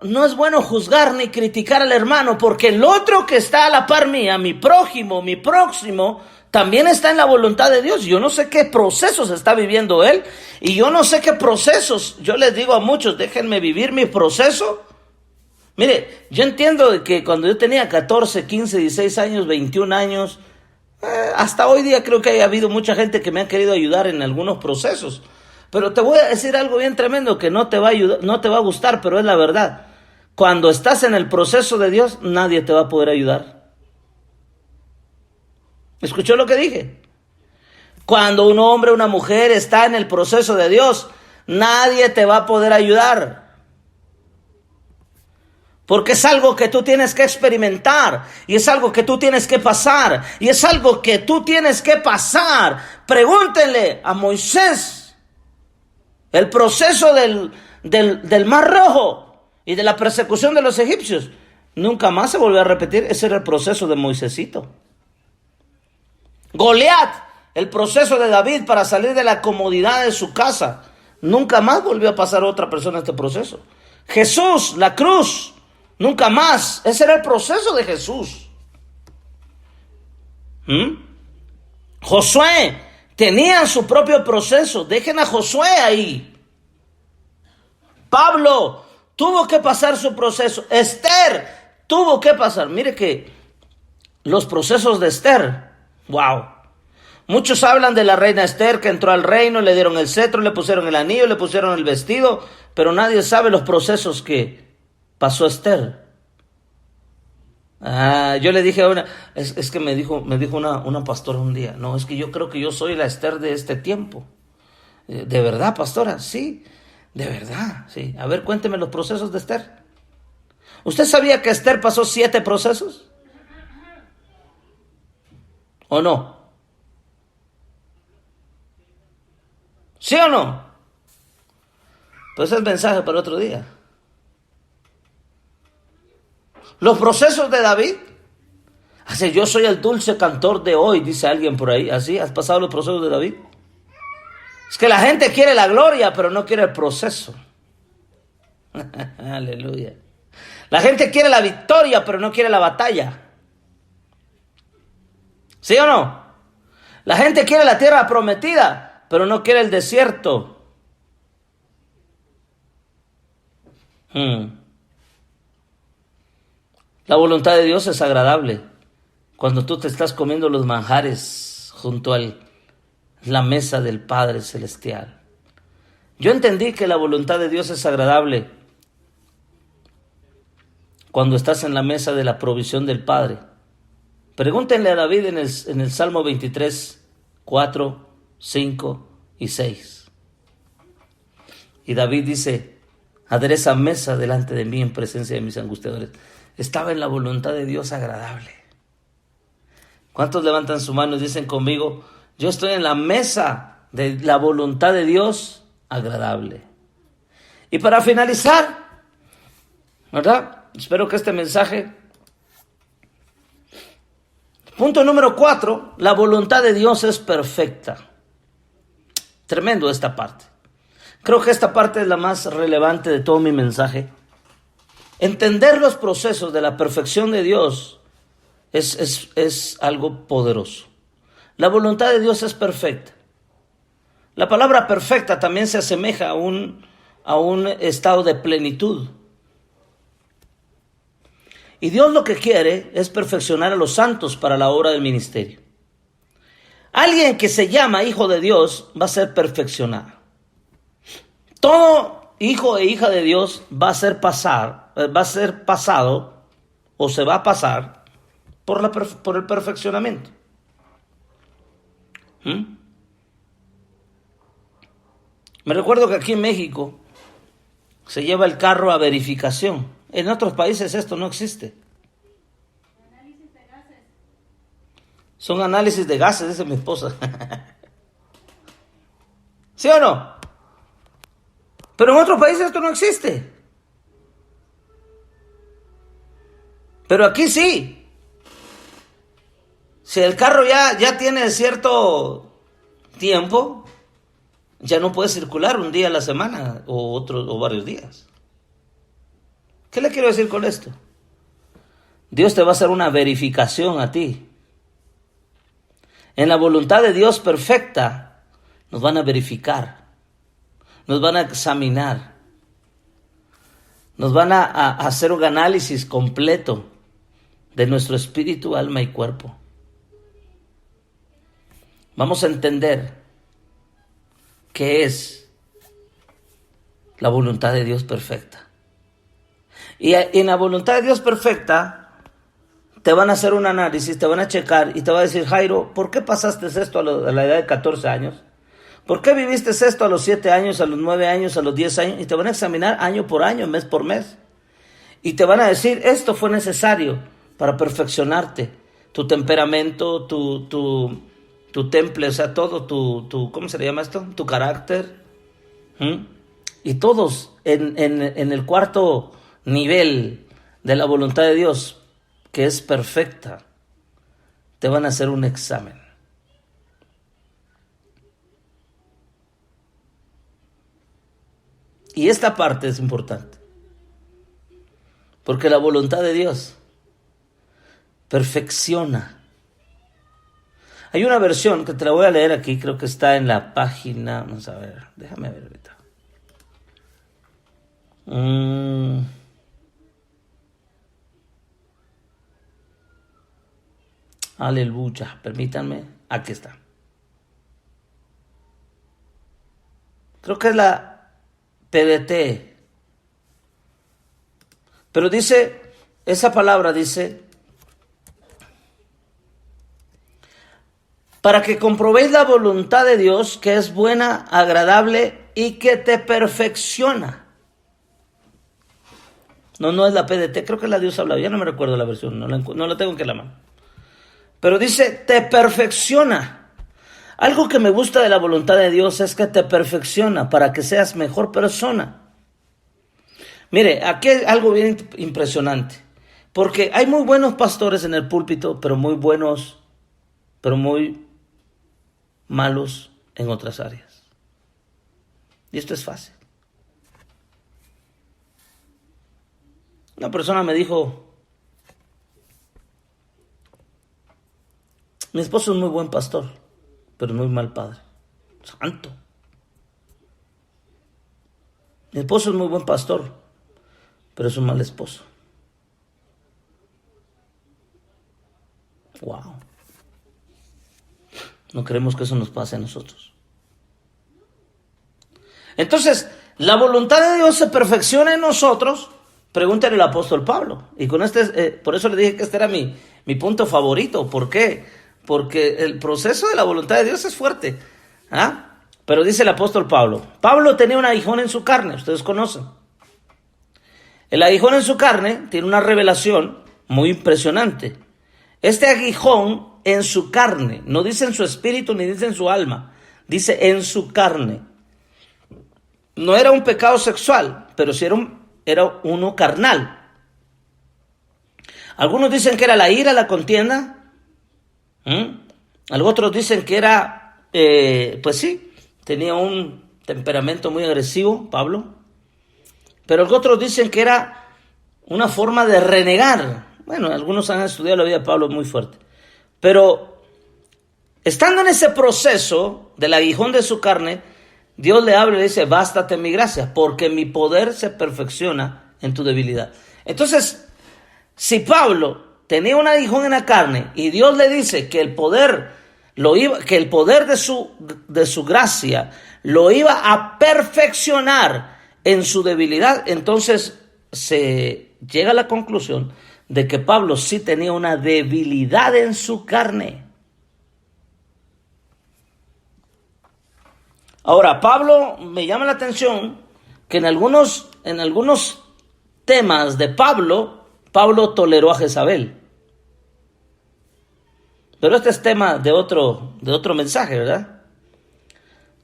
no es bueno juzgar ni criticar al hermano, porque el otro que está a la par mía, mi prójimo, mi próximo, también está en la voluntad de Dios. Yo no sé qué procesos está viviendo él, y yo no sé qué procesos. Yo les digo a muchos: déjenme vivir mi proceso. Mire, yo entiendo que cuando yo tenía 14, 15, 16 años, 21 años, Hasta hoy día creo que ha habido mucha gente que me ha querido ayudar en algunos procesos. Pero te voy a decir algo bien tremendo que no te va a ayudar, no te va a gustar, pero es la verdad. Cuando estás en el proceso de Dios, nadie te va a poder ayudar. ¿Escuchó lo que dije? Cuando un hombre o una mujer está en el proceso de Dios, nadie te va a poder ayudar. Porque es algo que tú tienes que experimentar, y es algo que tú tienes que pasar, y es algo que tú tienes que pasar. Pregúntenle a Moisés el proceso del Mar Rojo y de la persecución de los egipcios. Nunca más se volvió a repetir. Ese era el proceso de Moisésito. Goliat, el proceso de David para salir de la comodidad de su casa. Nunca más volvió a pasar otra persona este proceso. Jesús, la cruz. Nunca más. Ese era el proceso de Jesús. Josué tenía su propio proceso. Dejen a Josué ahí. Pablo tuvo que pasar su proceso. Esther tuvo que pasar. Mire que los procesos de Esther. Wow. Muchos hablan de la reina Esther que entró al reino, le dieron el cetro, le pusieron el anillo, le pusieron el vestido. Pero nadie sabe los procesos que pasó Esther. Yo le dije a una, es que me dijo una pastora un día, no, es que yo creo que yo soy la Esther de este tiempo. ¿De verdad, pastora? Sí, de verdad, sí. A ver, cuénteme los procesos de Esther. ¿Usted sabía que Esther pasó 7 procesos? ¿O no? ¿Sí o no? Pues es mensaje para otro día. Los procesos de David. Así, yo soy el dulce cantor de hoy, dice alguien por ahí. ¿Así? ¿Has pasado los procesos de David? Es que la gente quiere la gloria, pero no quiere el proceso. Aleluya. La gente quiere la victoria, pero no quiere la batalla. ¿Sí o no? La gente quiere la tierra prometida, pero no quiere el desierto. La voluntad de Dios es agradable. Cuando tú te estás comiendo los manjares junto a la mesa del Padre Celestial. Yo entendí que la voluntad de Dios es agradable cuando estás en la mesa de la provisión del Padre. Pregúntenle a David en el Salmo 23, 4, 5 y 6. Y David dice: adereza mesa delante de mí en presencia de mis angustiadores. Estaba en la voluntad de Dios agradable. ¿Cuántos levantan su mano y dicen conmigo: yo estoy en la mesa de la voluntad de Dios agradable? Y para finalizar, ¿verdad? Espero que este mensaje... Punto número 4, la voluntad de Dios es perfecta. Tremendo esta parte. Creo que esta parte es la más relevante de todo mi mensaje. Entender los procesos de la perfección de Dios es algo poderoso. La voluntad de Dios es perfecta. La palabra perfecta también se asemeja a un estado de plenitud. Y Dios lo que quiere es perfeccionar a los santos para la obra del ministerio. Alguien que se llama hijo de Dios va a ser perfeccionado. Todo hijo e hija de Dios va a ser pasado o se va a pasar por el perfeccionamiento. Me recuerdo que aquí en México se lleva el carro a verificación. En otros países esto no existe. Análisis de gases. Son análisis de gases, dice mi esposa. ¿Sí o no? Pero en otros países esto no existe. Pero aquí sí. Si el carro ya tiene cierto tiempo, ya no puede circular un día a la semana o varios días. ¿Qué le quiero decir con esto? Dios te va a hacer una verificación a ti. En la voluntad de Dios perfecta, nos van a verificar, nos van a examinar, nos van a hacer un análisis completo de nuestro espíritu, alma y cuerpo. vamos a entender qué es la voluntad de Dios perfecta. Y en la voluntad de Dios perfecta te van a hacer un análisis, te van a checar y te va a decir: Jairo, ¿por qué pasaste esto a la edad de 14 años? ¿Por qué viviste esto a los 7 años, a los 9 años, a los 10 años? Y te van a examinar año por año, mes por mes. Y te van a decir: esto fue necesario para perfeccionarte. Tu temperamento, tu temple, o sea, todo tu ¿cómo se le llama esto? Tu carácter. Y todos en el cuarto nivel de la voluntad de Dios, que es perfecta, te van a hacer un examen. Y esta parte es importante, porque la voluntad de Dios perfecciona. Hay una versión que te la voy a leer aquí, creo que está en la página, vamos a ver, déjame ver ahorita. Aleluya, permítanme, aquí está. Creo que es la PDT. Pero dice, esa palabra dice: para que comprobéis la voluntad de Dios, que es buena, agradable y que te perfecciona. No es la PDT, creo que es la Dios habla, ya no me recuerdo la versión, no la tengo aquí en la mano. Pero dice, te perfecciona. Algo que me gusta de la voluntad de Dios es que te perfecciona para que seas mejor persona. Mire, aquí hay algo bien impresionante, porque hay muy buenos pastores en el púlpito, pero muy malos en otras áreas. Y esto es fácil. Una persona me dijo: mi esposo es muy buen pastor, pero muy mal padre. Santo. Mi esposo es muy buen pastor, pero es un mal esposo. Wow. No queremos que eso nos pase a nosotros. Entonces, la voluntad de Dios se perfecciona en nosotros. Pregúntale al apóstol Pablo. Y con por eso le dije que este era mi punto favorito. ¿Por qué? Porque el proceso de la voluntad de Dios es fuerte. Pero dice el apóstol Pablo: Pablo tenía un aguijón en su carne, ustedes conocen. El aguijón en su carne tiene una revelación muy impresionante. Este aguijón en su carne, no dice en su espíritu ni dice en su alma, dice en su carne. No era un pecado sexual, pero sí era uno carnal. Algunos dicen que era la ira, la contienda. Algunos otros dicen que era, pues sí, tenía un temperamento muy agresivo, Pablo. Pero otros dicen que era una forma de renegar. Bueno, algunos han estudiado la vida de Pablo muy fuerte. Pero estando en ese proceso del aguijón de su carne, Dios le habla y le dice: bástate mi gracia, porque mi poder se perfecciona en tu debilidad. Entonces, si Pablo tenía un aguijón en la carne y Dios le dice que el poder de su gracia lo iba a perfeccionar en su debilidad, entonces se llega a la conclusión de que Pablo sí tenía una debilidad en su carne. Ahora, Pablo, me llama la atención que en algunos temas de Pablo toleró a Jezabel. Pero este es tema de otro mensaje, ¿verdad?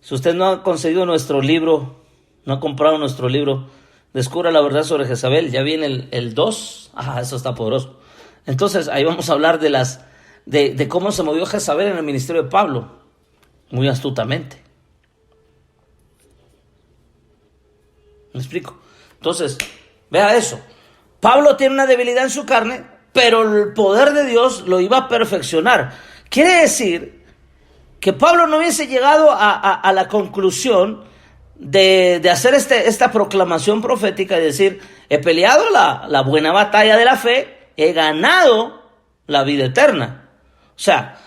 Si usted no ha conseguido nuestro libro, no ha comprado nuestro libro, Descubra la verdad sobre Jezabel, ya viene el 2. Eso está poderoso. Entonces, ahí vamos a hablar de cómo se movió Jezabel en el ministerio de Pablo, muy astutamente. ¿Me explico? Entonces, vea eso. Pablo tiene una debilidad en su carne, pero el poder de Dios lo iba a perfeccionar. Quiere decir que Pablo no hubiese llegado a la conclusión de hacer esta proclamación profética y decir: he peleado la buena batalla de la fe, he ganado la vida eterna. O sea,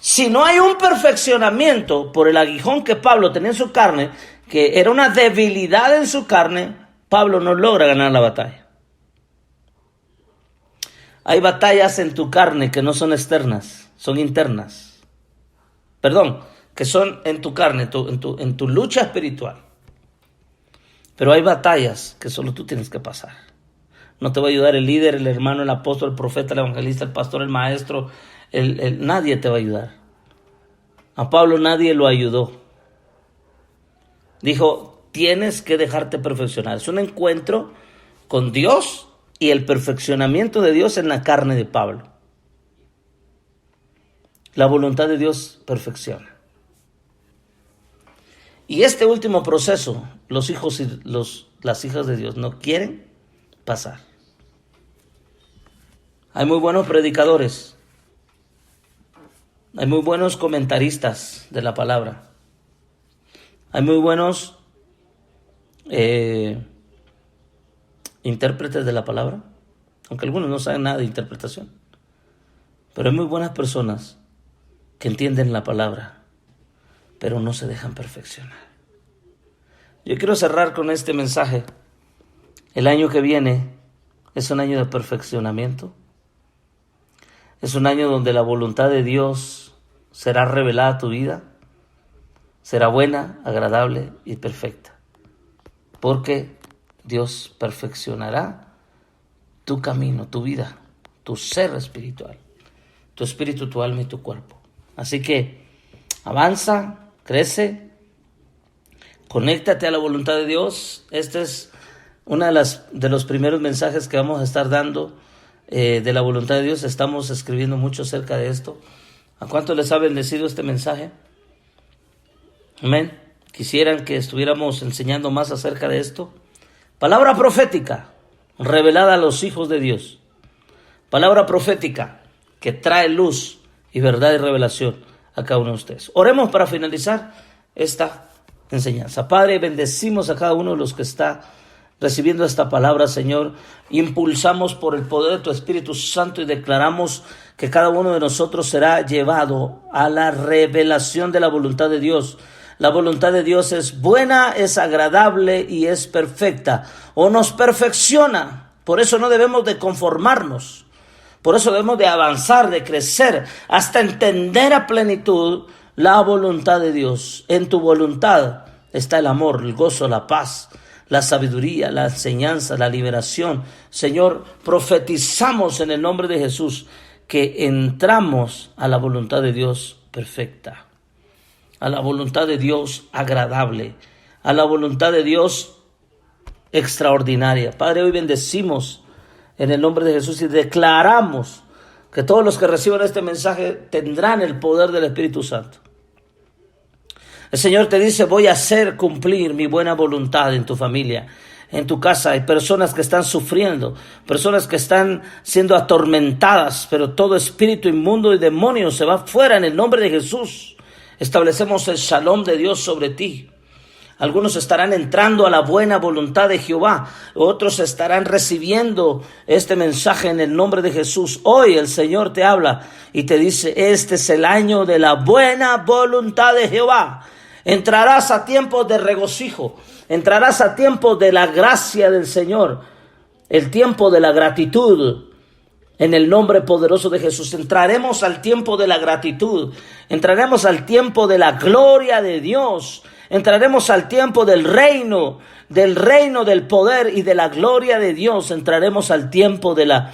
Si no hay un perfeccionamiento por el aguijón que Pablo tenía en su carne, que era una debilidad en su carne, Pablo no logra ganar la batalla. Hay batallas en tu carne que no son externas, son internas. Perdón, que son en tu carne, en tu lucha espiritual. Pero hay batallas que solo tú tienes que pasar. No te va a ayudar el líder, el hermano, el apóstol, el profeta, el evangelista, el pastor, el maestro. Nadie te va a ayudar. A Pablo nadie lo ayudó. Dijo, tienes que dejarte perfeccionar. Es un encuentro con Dios y el perfeccionamiento de Dios en la carne de Pablo. La voluntad de Dios perfecciona. Y este último proceso, los hijos y las hijas de Dios no quieren pasar. Hay muy buenos predicadores. Hay muy buenos comentaristas de la palabra. Hay muy buenos intérpretes de la palabra, aunque algunos no saben nada de interpretación. Pero hay muy buenas personas que entienden la palabra, pero no se dejan perfeccionar. Yo quiero cerrar con este mensaje. El año que viene es un año de perfeccionamiento. Es un año donde la voluntad de Dios será revelada a tu vida. Será buena, agradable y perfecta. Porque Dios perfeccionará tu camino, tu vida, tu ser espiritual, tu espíritu, tu alma y tu cuerpo. Así que avanza, crece, conéctate a la voluntad de Dios. Este es uno de los primeros mensajes que vamos a estar dando de la voluntad de Dios. Estamos escribiendo mucho acerca de esto. ¿A cuántos les ha bendecido este mensaje? Amén. Quisieran que estuviéramos enseñando más acerca de esto. Palabra profética revelada a los hijos de Dios. Palabra profética que trae luz y verdad y revelación a cada uno de ustedes. Oremos para finalizar esta enseñanza. Padre, bendecimos a cada uno de los que está recibiendo esta palabra, Señor. Impulsamos por el poder de tu Espíritu Santo y declaramos que cada uno de nosotros será llevado a la revelación de la voluntad de Dios. La voluntad de Dios es buena, es agradable y es perfecta, o nos perfecciona. Por eso no debemos de conformarnos. Por eso debemos de avanzar, de crecer, hasta entender a plenitud la voluntad de Dios. En tu voluntad está el amor, el gozo, la paz, la sabiduría, la enseñanza, la liberación. Señor, profetizamos en el nombre de Jesús que entramos a la voluntad de Dios perfecta, a la voluntad de Dios agradable, a la voluntad de Dios extraordinaria. Padre, hoy bendecimos en el nombre de Jesús y declaramos que todos los que reciban este mensaje tendrán el poder del Espíritu Santo. El Señor te dice, voy a hacer cumplir mi buena voluntad en tu familia, en tu casa. Hay personas que están sufriendo, personas que están siendo atormentadas, pero todo espíritu inmundo y demonio se va fuera en el nombre de Jesús. Establecemos el shalom de Dios sobre ti. Algunos estarán entrando a la buena voluntad de Jehová. Otros estarán recibiendo este mensaje en el nombre de Jesús. Hoy el Señor te habla y te dice, este es el año de la buena voluntad de Jehová. Entrarás a tiempos de regocijo. Entrarás a tiempos de la gracia del Señor. El tiempo de la gratitud. En el nombre poderoso de Jesús, entraremos al tiempo de la gratitud, entraremos al tiempo de la gloria de Dios, entraremos al tiempo del reino del poder y de la gloria de Dios, entraremos al tiempo de la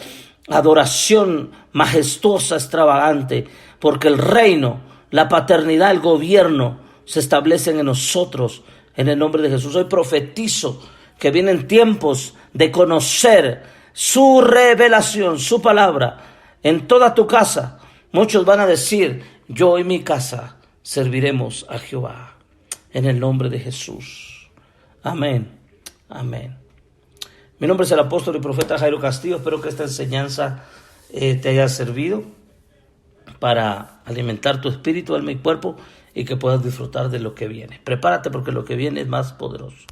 adoración majestuosa, extravagante, porque el reino, la paternidad, el gobierno se establecen en nosotros, en el nombre de Jesús. Hoy profetizo que vienen tiempos de conocer su revelación, su palabra, en toda tu casa. Muchos van a decir, yo y mi casa serviremos a Jehová, en el nombre de Jesús. Amén, amén. Mi nombre es el apóstol y profeta Jairo Castillo. Espero que esta enseñanza te haya servido para alimentar tu espíritu, alma y cuerpo, y que puedas disfrutar de lo que viene. Prepárate porque lo que viene es más poderoso.